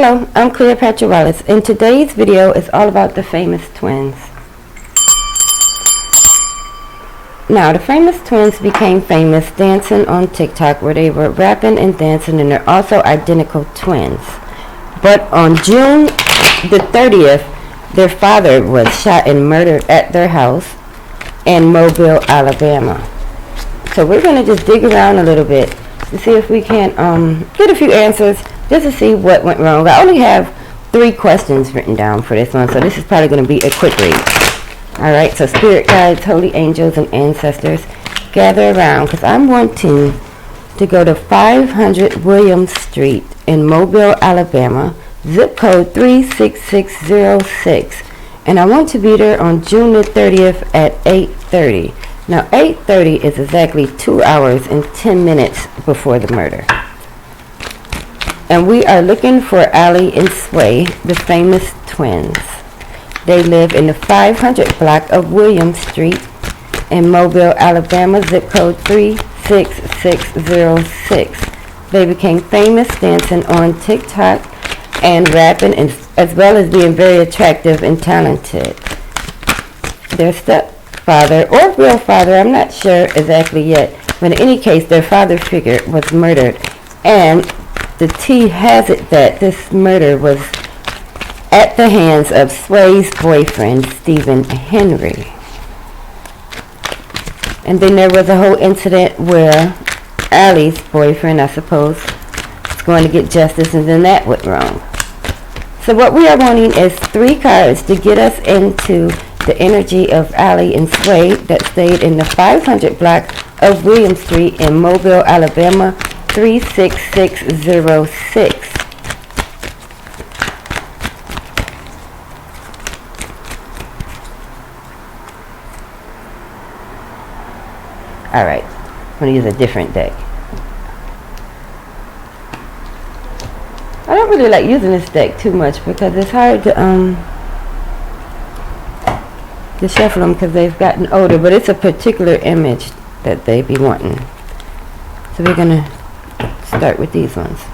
Hello, I'm Cleopatra Wallace, and today's video is all about the famous twins. Now, the famous twins became famous dancing on TikTok, where they were rapping and dancing, and they're also identical twins. But on June the 30th, their father was shot and murdered at their house in Mobile, Alabama. So we're going to just dig around a little bit to see if we can get a few answers, just to see what went wrong. I only have 3 questions written down for this one, so this is probably going to be a quick read. Alright, so spirit guides, holy angels, and ancestors, gather around, because I'm wanting to go to 500 Williams Street in Mobile, Alabama, zip code 36606, and I want to be there on June the 30th at 8:30. Now, 8:30 is exactly 2 hours and 10 minutes before the murder. And we are looking for Ali and Sway, the famous twins. They live in the 500 block of Williams Street in Mobile, Alabama, zip code 36606. They became famous dancing on TikTok and rapping, as well as being very attractive and talented. Their stepfather, or real father, I'm not sure exactly yet, but in any case, their father figure was murdered, and the tea has it that this murder was at the hands of Sway's boyfriend, Stephen Henry. And then there was a whole incident where Ali's boyfriend, I suppose, is going to get justice, and then that went wrong. So what we are wanting is 3 cards to get us into the energy of Ali and Sway that stayed in the 500 block of William Street in Mobile, Alabama, 36606. Alright, I'm going to use a different deck. I don't really like using this deck too much because it's hard to shuffle them because they've gotten older, but it's a particular image that they be wanting. So we're going to start with these ones.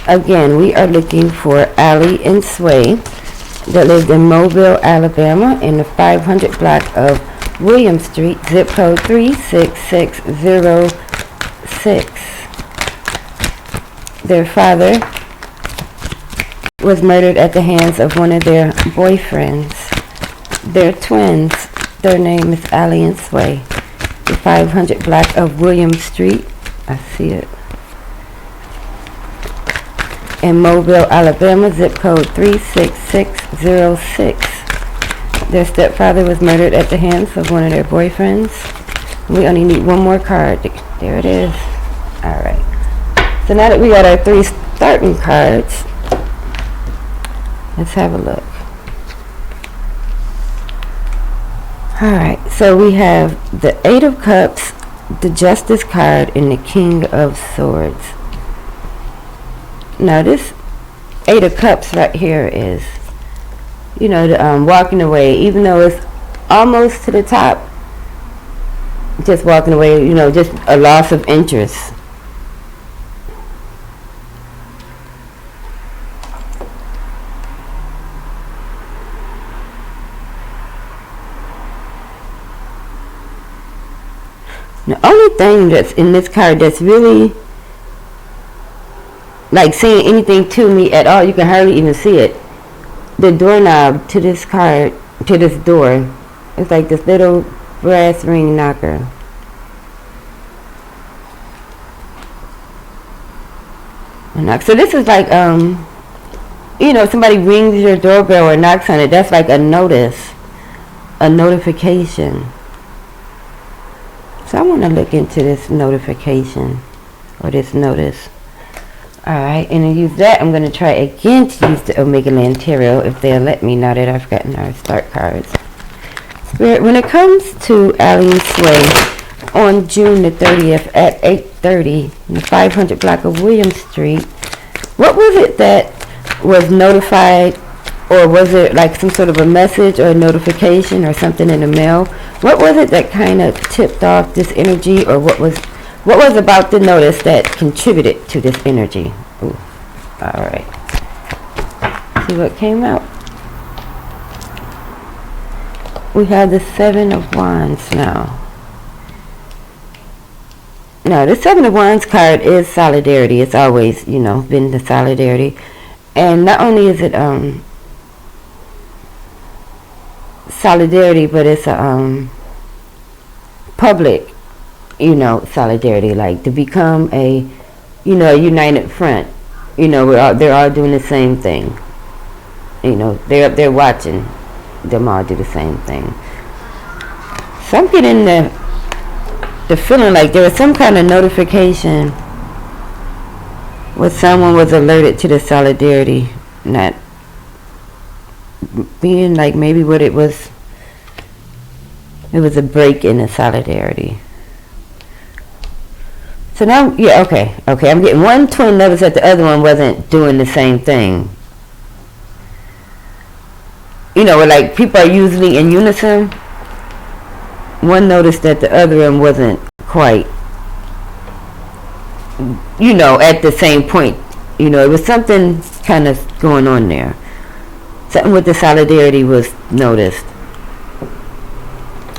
Again, we are looking for Ali and Sway that lived in Mobile, Alabama in the 500 block of William Street, zip code 36606. Their father was murdered at the hands of one of their boyfriends. They're twins. Their name is Ali and Sway. The 500 block of William Street. I see it. In Mobile, Alabama, zip code 36606. Their stepfather was murdered at the hands of one of their boyfriends. We only need 1 more card. There it is. Alright. So now that we got our 3 starting cards, let's have a look. Alright, so we have the 8 of Cups, the Justice card, and the King of Swords. Now this 8 of Cups right here is, you know, the walking away, even though it's almost to the top, just walking away, you know, just a loss of interest. The only thing that's in this card that's really like saying anything to me at all, you can hardly even see it. The doorknob to this card, to this door, it's like this little brass ring knocker. So this is like, you know, somebody rings your doorbell or knocks on it, that's like a notice, a notification. So I want to look into this notification or this notice. Alright, and to use that, I'm going to try again to use the Omega Land Tarot if they'll let me, now that I've gotten our start cards. Spirit, when it comes to Ali and Sway on June the 30th at 8:30 in the 500 block of William Street, what was it that was notified, or was it like some sort of a message or a notification or something in the mail? What was it that kind of tipped off this energy, or what was about the notice that contributed to this energy? Ooh. All right. see what came out. We have the Seven of Wands now. Now, the Seven of Wands card is solidarity. It's always, been the solidarity. And not only is it solidarity, but it's a public, solidarity. Like to become a, united front. They're all doing the same thing. They're up there watching them all do the same thing. So I'm getting the feeling like there was some kind of notification where someone was alerted to the solidarity not being like maybe what it was a break in the solidarity. So now, yeah, okay, I'm getting one twin notice that the other one wasn't doing the same thing. Where like people are usually in unison. One noticed that the other one wasn't quite, at the same point. It was something kind of going on there. Something with the solidarity was noticed.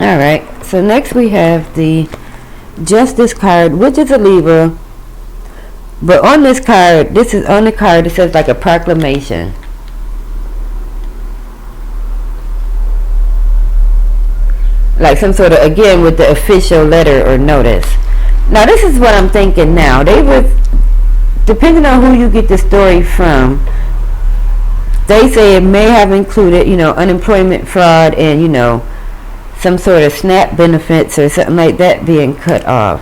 Alright, so next we have the Justice card, which is a Libra. But on this card, it says like a proclamation. Like some sort of, again, with the official letter or notice. Now, this is what I'm thinking now. They would, depending on who you get the story from, they say it may have included, unemployment fraud and, some sort of SNAP benefits or something like that being cut off.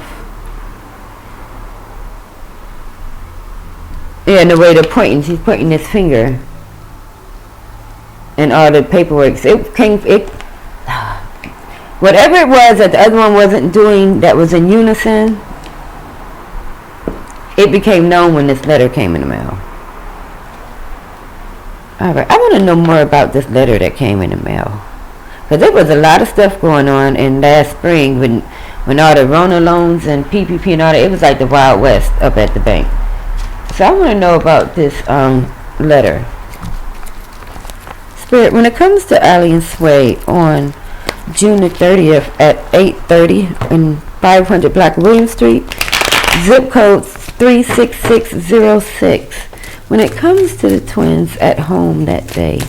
Yeah, and the way they're pointing, she's pointing his finger. And all the paperwork. Whatever it was that the other one wasn't doing that was in unison, it became known when this letter came in the mail. Alright, I want to know more about this letter that came in the mail. Because there was a lot of stuff going on in last spring when all the Rona loans and PPP and all that, it was like the Wild West up at the bank. So I want to know about this letter. Spirit, when it comes to Ali and Sway on June the 30th at 8:30 in 500 Black William Street, zip code 36606. When it comes to the twins at home that day,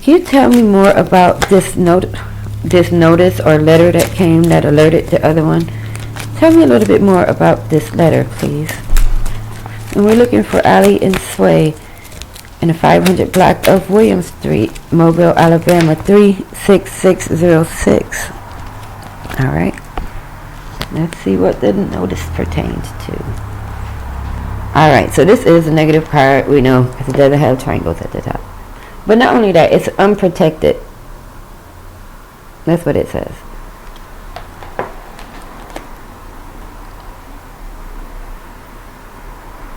can you tell me more about this notice or letter that came that alerted the other one? Tell me a little bit more about this letter, please. And we're looking for Ali and Sway in the 500 block of William Street, Mobile, Alabama, 36606. All right. Let's see what the notice pertains to. All right. So this is a negative card. We know because it doesn't have triangles at the top. But not only that, it's unprotected. That's what it says.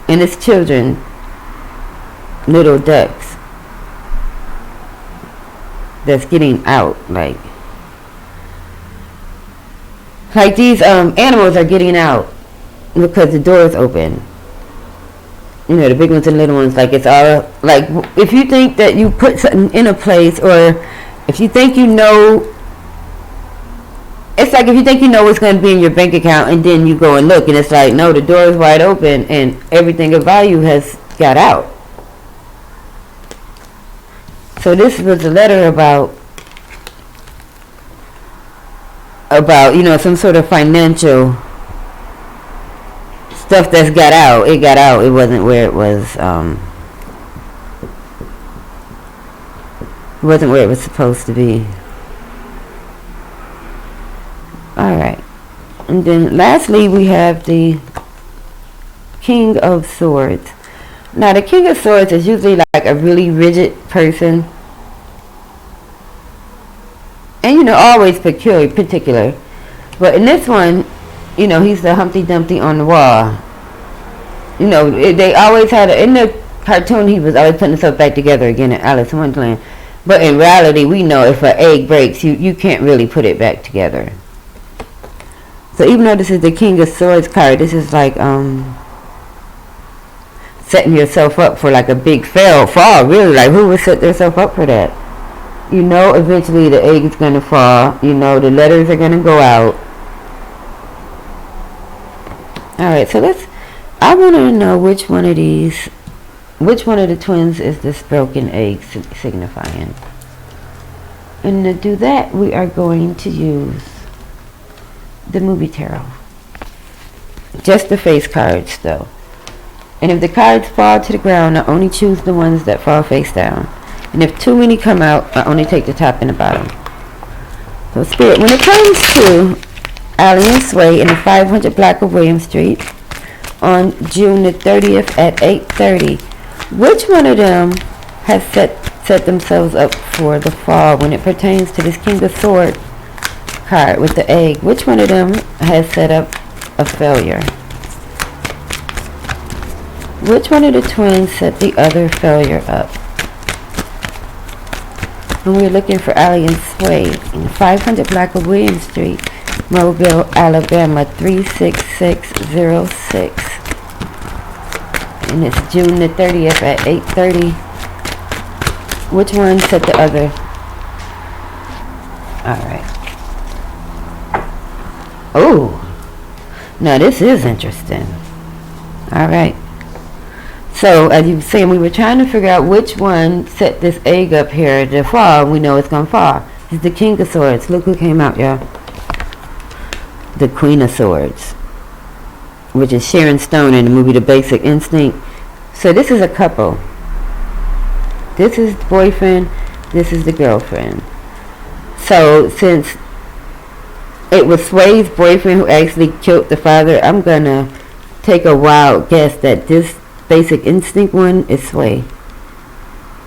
And it's children, little ducks, that's getting out, like these animals are getting out because the door is open. The big ones and little ones, like it's all, like if you think that you put something in a place, or if you think it's like if you think what's going to be in your bank account and then you go and look and it's like, no, the door is wide open and everything of value has got out. So this was a letter about some sort of financial stuff that's got out. It got out. It wasn't where it was. It wasn't where it was supposed to be. All right. And then lastly, we have the King of Swords. Now, the King of Swords is usually like a really rigid person. And, always particular. But in this one, he's the Humpty Dumpty on the wall. They always had, in the cartoon, he was always putting himself back together again in Alice in Wonderland. But in reality, we know if an egg breaks, you can't really put it back together. So even though this is the King of Swords card, this is like, setting yourself up for like a big fall. Really, like who would set themselves up for that? You know, eventually the egg is gonna fall. You know, the letters are gonna go out. All right, so I want to know which one of the twins is this broken egg signifying. And to do that, we are going to use the movie tarot. Just the face cards, though. And if the cards fall to the ground, I only choose the ones that fall face down. And if too many come out, I only take the top and the bottom. So Spirit, when it comes to Allie and Sway in the 500 block of William Street on June the 30th at 8:30, which one of them has set themselves up for the fall when it pertains to this King of Swords card with the egg? Which one of them has set up a failure? Which one of the twins set the other failure up? And we're looking for Allie and Sway in the 500 block of William Street, Mobile, Alabama 36606. And it's June the 30th at 8:30. Which one set the other? Alright. Oh, now this is interesting. Alright. So, as you were saying, we were trying to figure out which one set this egg up here to fall. We know it's going to fall. It's the King of Swords. Look who came out, y'all. The Queen of Swords, which is Sharon Stone in the movie The Basic Instinct. So this is a couple. This is the boyfriend. This is the girlfriend. So since it was Sway's boyfriend who actually killed the father, I'm going to take a wild guess that this Basic Instinct one is Sway.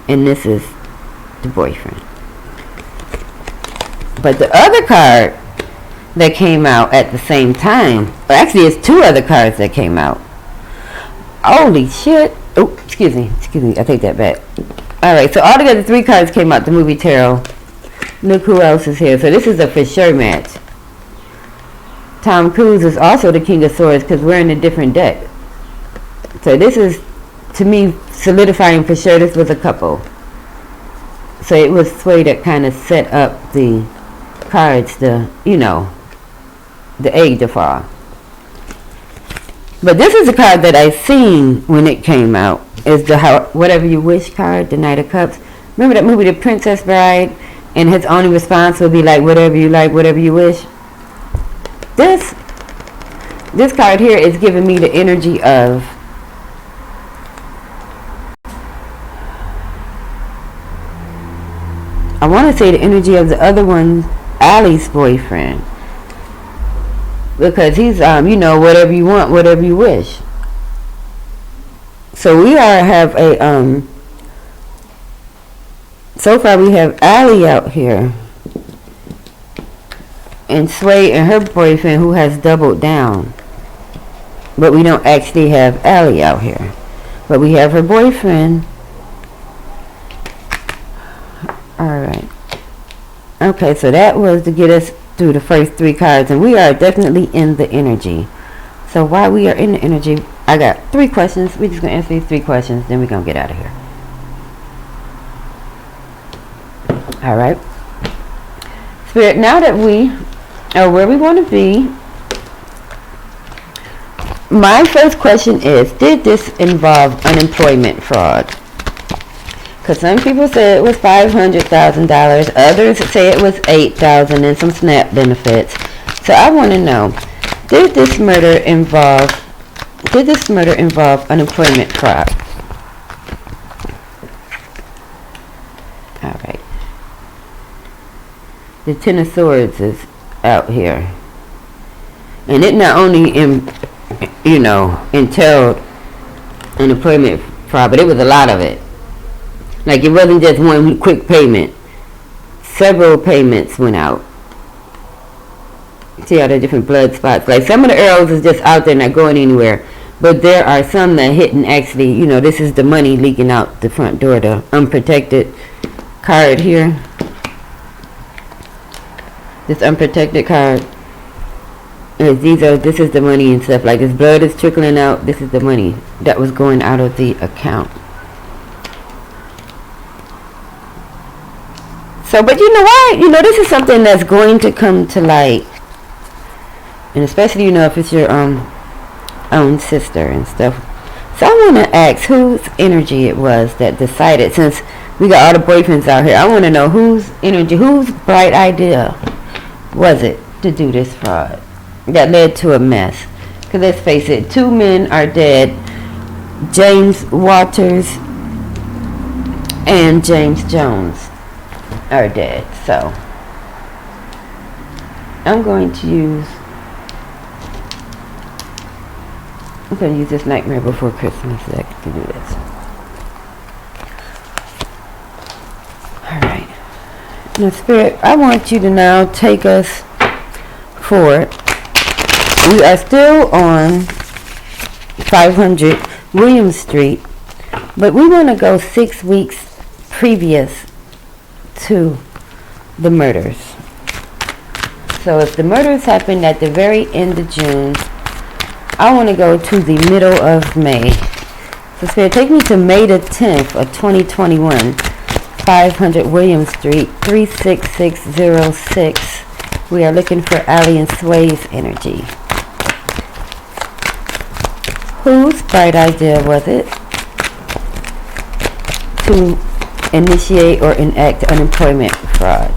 And this is the boyfriend. But the other card that came out at the same time, well, actually it's two other cards that came out. Holy shit. Oh, excuse me, I take that back. Alright, so altogether 3 cards came out, the movie tarot. Look who else is here. So this is a for sure match. Tom Cruise is also the King of Swords because we're in a different deck. So this is, to me, solidifying for sure this was a couple. So it was Sway that kind of set up the cards, the egg to fall. But this is a card that I seen when it came out. Is the Whatever You Wish card, the Knight of Cups. Remember that movie, The Princess Bride? And his only response would be like, whatever you like, whatever you wish. This card here is giving me the energy of I want to say the energy of the other one, Allie's boyfriend. Because he's, whatever you want, whatever you wish. So we have a, so far we have Allie out here. And Sway and her boyfriend who has doubled down. But we don't actually have Allie out here. But we have her boyfriend. Alright. Okay, so that was to get us through the first 3 cards. And we are definitely in the energy. So while we are in the energy, I got 3 questions. We're just going to answer these 3 questions. Then we're going to get out of here. Alright. Spirit, now that we are where we want to be, my first question is, did this involve unemployment fraud? Because some people say it was $500,000, others say it was $8,000 and some SNAP benefits. So I want to know, did this murder involve unemployment fraud? All right. The Ten of Swords is out here, and it not only entailed unemployment fraud, but it was a lot of it. Like, it wasn't just one quick payment. Several payments went out. See all the different blood spots. Like, some of the arrows is just out there not going anywhere. But there are some that hit and actually, this is the money leaking out the front door. The unprotected card here. This unprotected card. This is the money and stuff. Like this blood is trickling out. This is the money that was going out of the account. So, but you know what? You know, this is something that's going to come to light. And especially, you know, if it's your own sister and stuff. So I want to ask whose energy it was that decided, since we got all the boyfriends out here, I want to know whose energy, whose bright idea was it to do this fraud that led to a mess. Because let's face it, 2 men are dead. James Waters and James Jones are dead. So I'm going to use this Nightmare Before Christmas so I can do this. Alright. Now, Spirit, I want you to now take us forward. We are still on 500 William Street, but we want to go 6 weeks previous to the murders. So if the murders happened at the very end of June, I want to go to the middle of May. So Spirit, take me to May the 10th of 2021, 500 William Street, 36606. We are looking for Alien Sway's energy. Whose bright idea was it to initiate or enact unemployment fraud?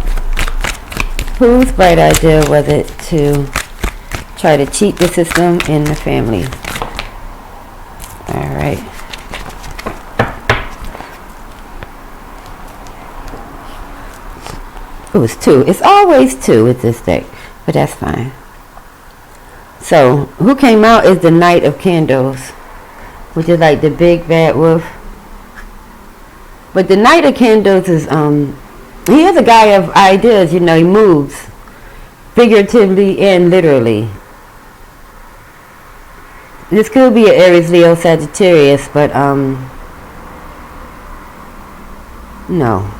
Whose bright idea was it to try to cheat the system and the family? Alright. It was 2. It's always 2 with this deck, but that's fine. So, who came out is the Knight of Candles, which is like the big bad wolf. But the Knight of Candles is, he is a guy of ideas, you know, he moves figuratively and literally. This could be an Aries, Leo, Sagittarius, but, no.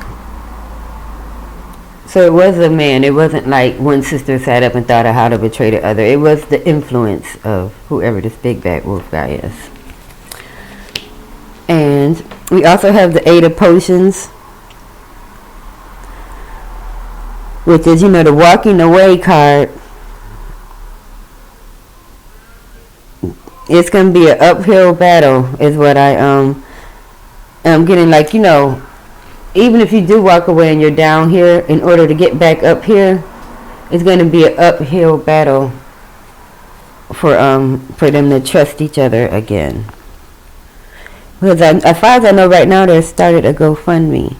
So it was a man. It wasn't like one sister sat up and thought of how to betray the other. It was the influence of whoever this big bad wolf guy is. And we also have the 8 of Potions, which is, you know, the walking away card. It's going to be an uphill battle is what I'm getting, like, you know, even if you do walk away and you're down here, in order to get back up here, it's going to be an uphill battle for them to trust each other again. Because as far as I know right now, they started a GoFundMe.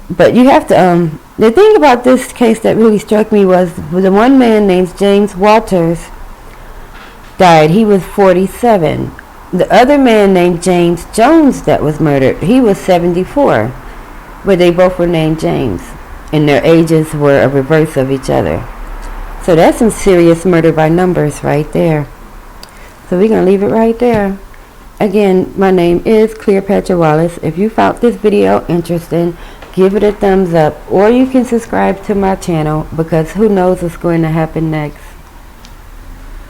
But you have to, the thing about this case that really struck me was the one man named James Waters died. He was 47. The other man named James Jones that was murdered, he was 74. But they both were named James, and their ages were a reverse of each other. So that's some serious murder by numbers right there. So we're going to leave it right there. Again, my name is Cleopatra Wallace. If you found this video interesting, give it a thumbs up, or you can subscribe to my channel, because who knows what's going to happen next.